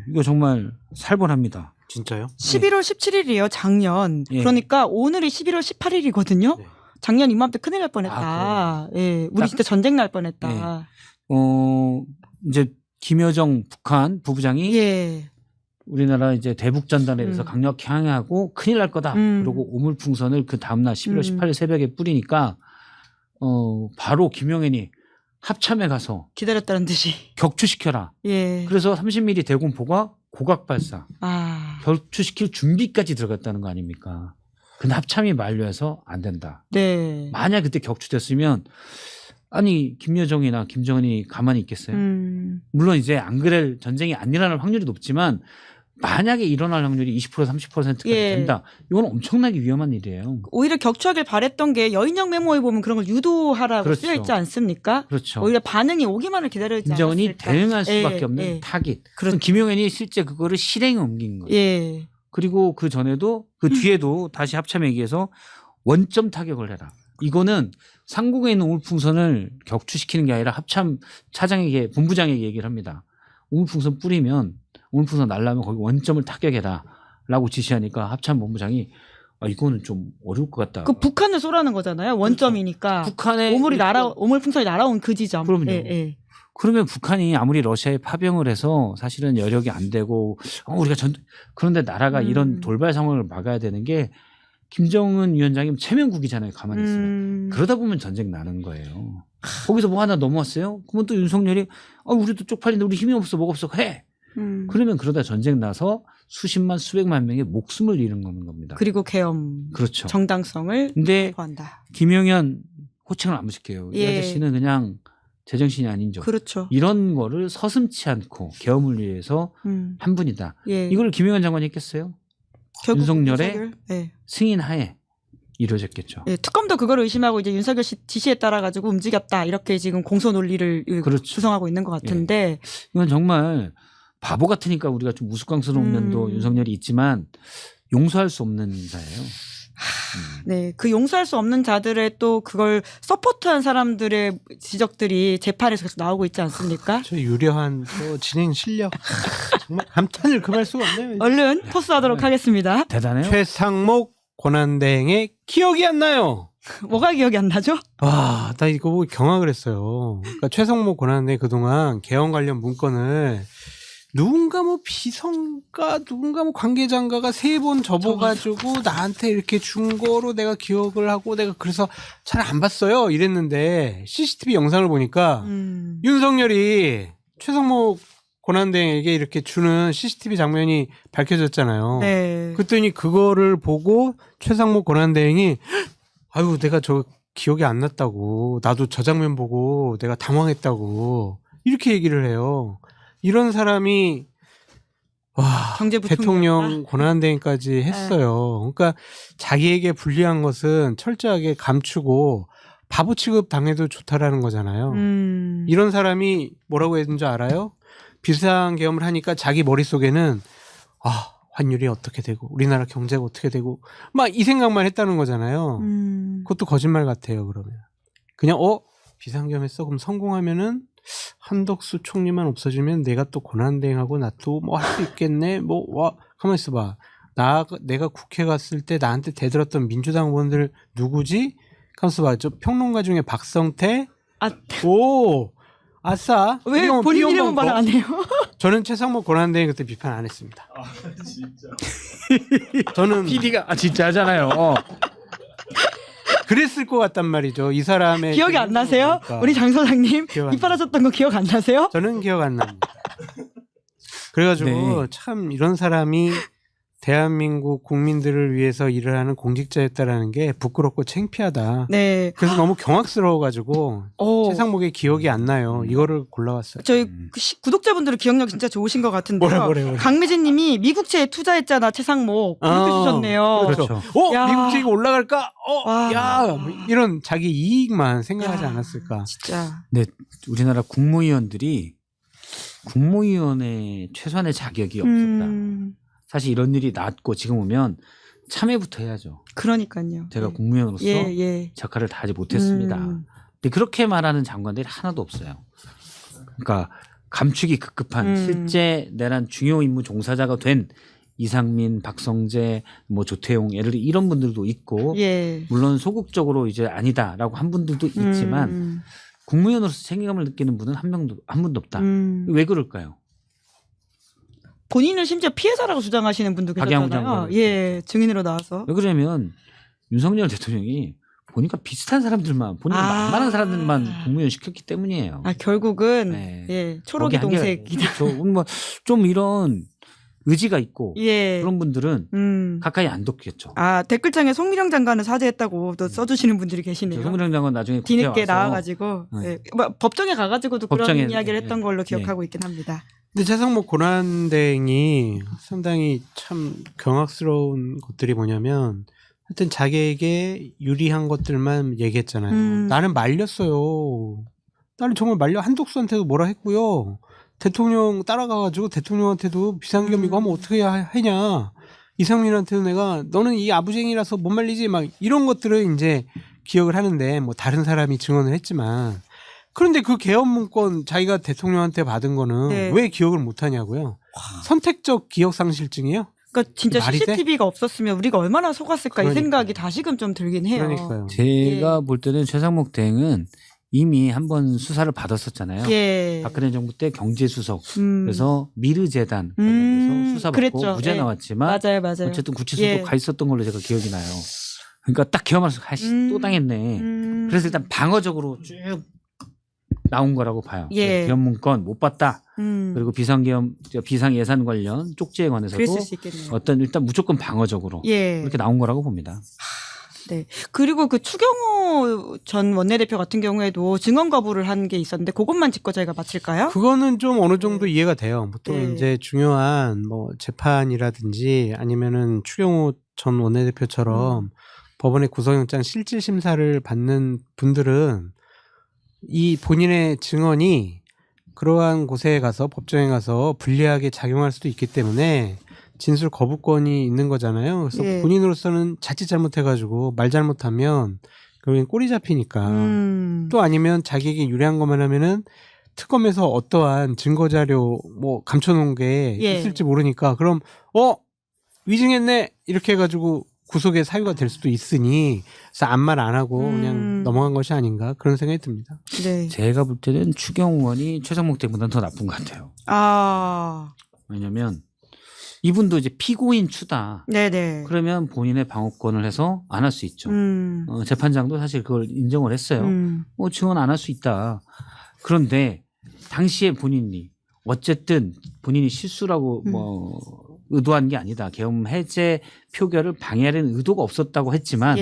이거 정말 살벌합니다. 진짜요? 11월 17일이에요. 작년. 예. 그러니까 오늘이 11월 18일이거든요. 네. 작년 이맘때 큰일 날 뻔했다. 예. 우리 진짜 전쟁 날 뻔했다. 이제 김여정 북한 부부장이 예. 우리나라 이제 대북 전단에 대해서 강력히 항의하고 큰일 날 거다. 그리고 오물풍선을 그 다음날 11월 18일 새벽에 뿌리니까 바로 김용현이 합참에 가서 기다렸다는 듯이. 격추시켜라. 예. 그래서 30mm 대공포가 고각 발사. 아. 격추시킬 준비까지 들어갔다는 거 아닙니까? 근데 합참이 만료해서 안 된다. 네. 만약 그때 격추됐으면 아니 김여정이나 김정은이 가만히 있겠어요? 물론 이제 안 그럴 전쟁이 안 일어날 확률이 높지만 만약에 일어날 확률이 20% 30%까지 예. 된다. 이건 엄청나게 위험한 일이에요. 오히려 격추하길 바랬던 게 여인형 메모에 보면 그런 걸 유도하라고 그렇죠. 쓰여 있지 않습니까? 그렇죠. 오히려 반응이 오기만을 기다리지 김정은이 않았을까. 대응할 수밖에 예, 없는 예. 타깃. 그렇죠. 김용현이 실제 그거를 실행에 옮긴 거예요. 예. 그리고 그 전에도 그 뒤에도 다시 합참 얘기해서 원점 타격을 해라. 이거는 상공에 있는 오물풍선을 격추시키는 게 아니라 합참 차장에게 본부장에게 얘기를 합니다. 오물풍선 뿌리면 오물풍선 날라면 거기 원점을 타격해라 라고 지시하니까 합참 본부장이 이거는 좀 어려울 것 같다. 그 북한을 쏘라는 거잖아요. 원점이니까. 북한의 오물풍선이 날아온 그 지점. 그럼요. 예, 예. 그러면 북한이 아무리 러시아에 파병을 해서 사실은 여력이 안 되고 우리가 그런데 나라가 이런 돌발 상황을 막아야 되는 게 김정은 위원장이 체면국이잖아요. 가만히 있으면. 그러다 보면 전쟁 나는 거예요. 거기서 뭐 하나 넘어왔어요? 그러면 또 윤석열이 우리도 쪽팔린데 우리 힘이 없어 뭐가 없어 해. 그러면 그러다 전쟁 나서 수십만 수백만 명의 목숨을 잃은 겁니다. 그리고 계엄. 그렇죠. 정당성을 근데 확보한다. 김용현 호칭을 안 무식해요. 이 예. 아저씨는 그냥 제정신이 아닌 적. 그렇죠. 이런 거를 서슴지 않고 계엄을 위해서 한 분이다. 예. 이걸 김용현 장관이 했겠어요? 결국 윤석열의 예. 승인 하에 이루어졌겠죠. 예, 특검도 그걸 의심하고 이제 윤석열 씨 지시에 따라 가지고 움직였다 이렇게 지금 공소 논리를 그렇죠. 구성하고 있는 것 같은데 이건 정말 바보 같으니까 우리가 좀 우스꽝스러운 면도 윤석열이 있지만 용서할 수 없는 인사예요. 네, 그 용서할 수 없는 자들의 또 그걸 서포트한 사람들의 지적들이 재판에서 계속 나오고 있지 않습니까? 저 유려한 또 진행 실력 정말 감탄을 금할 수가 없네요. 얼른 토스하도록 하겠습니다. 대단해요. 최상목 권한대행의 기억이 안 나요. 뭐가 기억이 안 나죠? 와, 나 이거 보고 경악을 했어요. 그러니까 최상목 권한대행 그동안 개헌 관련 문건을 누군가 뭐 비서가 누군가 뭐 관계자인가가 3번 접어가지고 나한테 이렇게 준 거로 내가 기억을 하고 내가 그래서 잘 안 봤어요 이랬는데 CCTV 영상을 보니까 윤석열이 최상목 권한대행에게 이렇게 주는 CCTV 장면이 밝혀졌잖아요. 네. 그랬더니 그거를 보고 최상목 권한대행이 아유 내가 저 기억이 안 났다고 나도 저 장면 보고 내가 당황했다고 이렇게 얘기를 해요. 이런 사람이 와 대통령 권한대행까지 했어요. 그러니까 자기에게 불리한 것은 철저하게 감추고 바보 취급 당해도 좋다라는 거잖아요. 이런 사람이 뭐라고 했는 줄 알아요? 비상계엄을 하니까 자기 머릿속에는 환율이 어떻게 되고 우리나라 경제가 어떻게 되고 막 이 생각만 했다는 거잖아요. 그것도 거짓말 같아요. 그러면 그냥 비상계엄했어 그럼 성공하면은 한덕수 총리만 없어지면 내가 또 권한대행하고 나 또 뭐 할 수 있겠네. 가만 있어봐. 내가 국회 갔을 때 나한테 대들었던 민주당 의원들 누구지? 가만 있어봐. 저 평론가 중에 박성태. 아싸. 왜 본인 이름은 말 안 해요? 저는 최상목 권한대행 그때 비판 안 했습니다. 진짜. 저는 PD가 진짜 하잖아요. 그랬을 것 같단 말이죠. 이 사람의 기억이 안 나세요? 보니까. 우리 장 소장님 비판하셨던 거 기억 안 나세요? 저는 기억 안 납니다. 그래가지고 네. 참 이런 사람이 대한민국 국민들을 위해서 일을 하는 공직자였다라는 게 부끄럽고 창피하다. 네. 그래서 너무 경악스러워가지고 최상목의 기억이 안 나요. 이거를 골라왔어요. 저희 구독자분들은 기억력 진짜 좋으신 것 같은데요. 뭐래. 강미진님이 미국채에 투자했잖아 최상목 그렇게 주셨네요. 그렇죠. 야. 미국채가 올라갈까? 와. 뭐 이런 자기 이익만 생각하지 않았을까? 진짜. 네, 우리나라 국무위원들이 국무위원의 최소한의 자격이 없었다. 사실 이런 일이 났고 지금 오면 참여부터 해야죠. 그러니까요. 제가 국무위원으로서 역할을 다하지 못했습니다. 근데 그렇게 말하는 장관들이 하나도 없어요. 그러니까 감축이 급급한 실제 내란 중요 임무 종사자가 된 이상민, 박성재, 뭐 조태용 예를 들어 이런 분들도 있고 물론 소극적으로 이제 아니다라고 한 분들도 있지만 국무위원으로서 책임감을 느끼는 분은 한 분도 없다. 왜 그럴까요? 본인을 심지어 피해자라고 주장하시는 분도 계셨잖아요. 증인으로 나와서. 왜 그러냐면 윤석열 대통령이 보니까 비슷한 사람들만 본인과 만만한 사람들만 국무위원 시켰기 때문이에요. 결국은 초록이 동색이다. 좀 이런 의지가 있고 그런 분들은 가까이 안 뒀겠죠. 댓글창에 송미령 장관은 사죄했다고 또 써주시는 분들이 계시네요. 송미령 장관 나중에 뒤늦게 나와가지고 법정에 가가지고도 그런 이야기를 했던 걸로 기억하고 있긴 합니다. 근데 최상목 권한대행이 상당히 참 경악스러운 것들이 뭐냐면 하여튼 자기에게 유리한 것들만 얘기했잖아요. 나는 말렸어요. 나는 정말 말려. 한독수한테도 뭐라 했고요. 대통령 따라가가지고 대통령한테도 비상계엄 이거 하면 어떻게 하냐. 이상민한테도 내가 너는 이 아부쟁이라서 못 말리지 막 이런 것들을 이제 기억을 하는데 뭐 다른 사람이 증언을 했지만 그런데 그 계엄 문건 자기가 대통령한테 받은 거는 왜 기억을 못 하냐고요. 선택적 기억상실증이에요. 그러니까 진짜 CCTV가 없었으면 우리가 얼마나 속았을까 이 생각이 다시금 좀 들긴 해요. 그러니까요. 제가 볼 때는 최상목 대행은 이미 한번 수사를 받았었잖아요. 박근혜 정부 때 경제수석 그래서 미르재단 관련해서 수사받고 무죄 나왔지만 맞아요. 어쨌든 구치소도 가 있었던 걸로 제가 기억이 나요. 그러니까 딱 계엄하면서 또 당했네. 그래서 일단 방어적으로 쭉 나온 거라고 봐요. 계엄 문건 못 봤다. 그리고 비상 예산 관련 쪽지에 관해서도 어떤 일단 무조건 방어적으로 그렇게 나온 거라고 봅니다. 네. 그리고 그 추경호 전 원내대표 같은 경우에도 증언 거부를 한 게 있었는데 그것만 짚고 저희가 마칠까요? 그거는 좀 어느 정도 이해가 돼요. 보통 이제 중요한 뭐 재판이라든지 아니면은 추경호 전 원내대표처럼 법원의 구속영장 실질 심사를 받는 분들은 이 본인의 증언이 그러한 곳에 가서 법정에 가서 불리하게 작용할 수도 있기 때문에 진술 거부권이 있는 거잖아요. 그래서 예. 본인으로서는 자칫 잘못해가지고 말 잘못하면 결국엔 꼬리 잡히니까 또 아니면 자기에게 유리한 것만 하면은 특검에서 어떠한 증거 자료 뭐 감춰놓은 게 예. 있을지 모르니까 그럼 위증했네 이렇게 해가지고 구속의 사유가 될 수도 있으니 그래서 아무 말 안 하고 그냥 넘어간 것이 아닌가 그런 생각이 듭니다. 네. 제가 볼 때는 추경호 의원이 최상목 때보다는 더 나쁜 것 같아요. 왜냐하면 이분도 이제 피고인 추다. 네네. 그러면 본인의 방어권을 해서 안 할 수 있죠. 재판장도 사실 그걸 인정을 했어요. 증언 안 할 수 있다. 그런데 당시에 본인이 어쨌든 본인이 실수라고 의도한 게 아니다. 계엄 해제 표결을 방해하려는 의도가 없었다고 했지만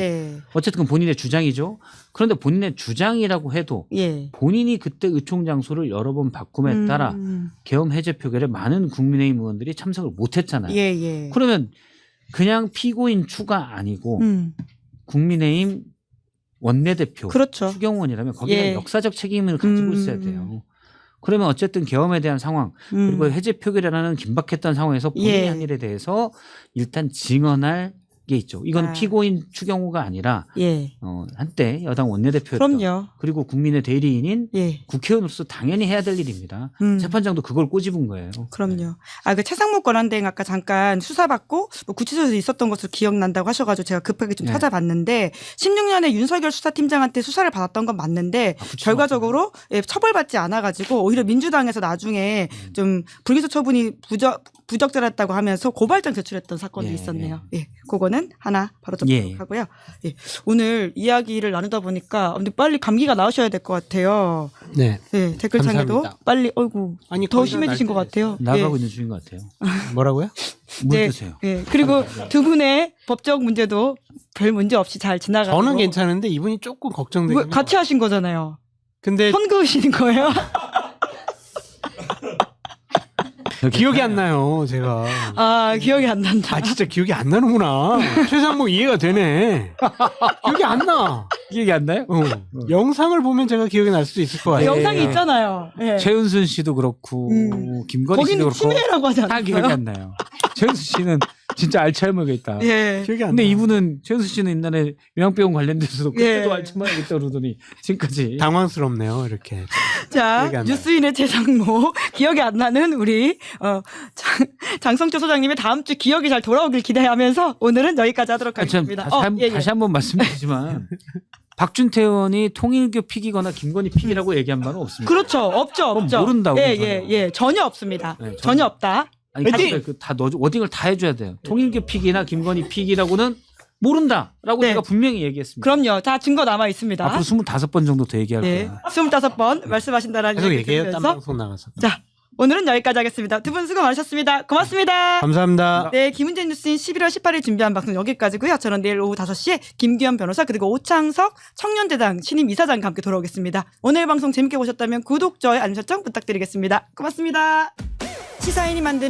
어쨌든 그건 본인의 주장이죠. 그런데 본인의 주장이라고 해도 본인이 그때 의총 장소를 여러 번 바꿈에 따라 계엄 해제 표결에 많은 국민의힘 의원들이 참석을 못했잖아요. 그러면 그냥 피고인 추가 아니고 국민의힘 원내대표 그렇죠. 추경호 의원이라면 거기에 역사적 책임을 가지고 있어야 돼요. 그러면 어쨌든 계엄에 대한 상황 그리고 해제 표결이라는 긴박했던 상황에서 본인이 한 일에 대해서 일단 증언할 게 있죠. 이건 피고인 추경호가 아니라 한때 여당 원내대표였던 그럼요. 그리고 국민의 대리인인 국회의원으로서 당연히 해야 될 일입니다. 재판장도 그걸 꼬집은 거예요. 그럼요. 그 최상목 권한대행 아까 잠깐 수사받고 뭐 구치소에서 있었던 것으로 기억난다고 하셔가지고 제가 급하게 좀 찾아봤는데 16년에 윤석열 수사팀장한테 수사를 받았던 건 맞는데 결과적으로 처벌받지 않아가지고 오히려 민주당에서 나중에 좀 불기소 처분이 부적절했다고 하면서 고발장 제출했던 사건도 있었네요. 그거는 하나 바로 접하고요. 오늘 이야기를 나누다 보니까 근데 빨리 감기가 나으셔야 될 것 같아요. 네, 댓글창에도 감사합니다. 빨리 아니 더 심해지신 것 같아요. 나가고 있는 중인 것 같아요. 뭐라고요? 물 드세요. 그리고 두 분의 법적 문제도 별 문제 없이 잘 지나가고 저는 괜찮은데 이분이 조금 걱정되긴 같이 하신 거잖아요. 근데 선 그으시는 거예요? 기억이 안 나요, 제가. 기억이 안 난다. 진짜 기억이 안 나는구나. 최상목 이해가 되네. 기억이 안 나. 기억이 안 나요? 영상을 보면 제가 기억이 날 수도 있을 것 같아요. 영상이 있잖아요. 최은순 씨도 그렇고 김건희 씨도 그렇고 추미애라고 하지 않나요? 다 기억이 안 나요. 최은순 씨는 진짜 알츠하이머가 있다. 기억이 안 나. 근데 이분은 최은순 씨는 옛날에 요양병원 관련돼서도 그때도 알츠하이머가 있다 그러더니 지금까지 당황스럽네요. 이렇게. 자, 뉴스인의 최상목 기억이 안 나는 우리 장성철 소장님의 다음 주 기억이 잘 돌아오길 기대하면서 오늘은 여기까지 하도록 하겠습니다. 다시 한번 말씀드리지만 박준태 의원이 통일교 픽이거나 김건희 픽이라고 얘기한 바는 없습니다. 그렇죠. 없죠. 모른다고. 전혀 없습니다. 전혀 없다. 아니, 다 워딩을 다 해줘야 돼요. 통일교 픽이나 김건희 픽이라고는 모른다라고 제가 분명히 얘기했습니다. 그럼요. 다 증거 남아 있습니다. 앞으로 25번 정도 더 얘기할 거예요. 25번 말씀하신다라는 계속 얘기해요. 딴 방송 나가서. 자, 오늘은 여기까지 하겠습니다. 두 분 수고 많으셨습니다. 고맙습니다. 감사합니다. 네, 김은재 뉴스인 11월 18일 준비한 방송 여기까지고요. 저는 내일 오후 5시에 김규현 변호사 그리고 오창석 청년대당 신임 이사장과 함께 돌아오겠습니다. 오늘 방송 재밌게 보셨다면 구독, 좋아요, 알림 설정 부탁드리겠습니다. 고맙습니다. 시사인이 만든